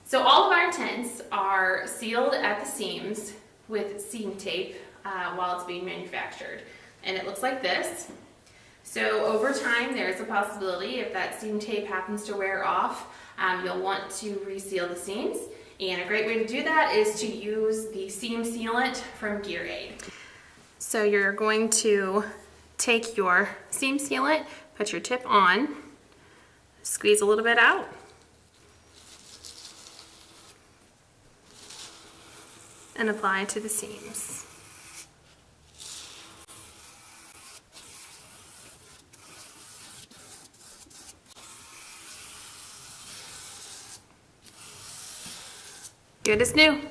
So all of our tents are sealed at the seams with seam tape while it's being manufactured. And it looks like this. So over time, there's a possibility if that seam tape happens to wear off, you'll want to reseal the seams. And a great way to do that is to use the seam sealant from Gear Aid. So you're going to take your seam sealant, put your tip on, squeeze a little bit out, and apply it to the seams. Good as new.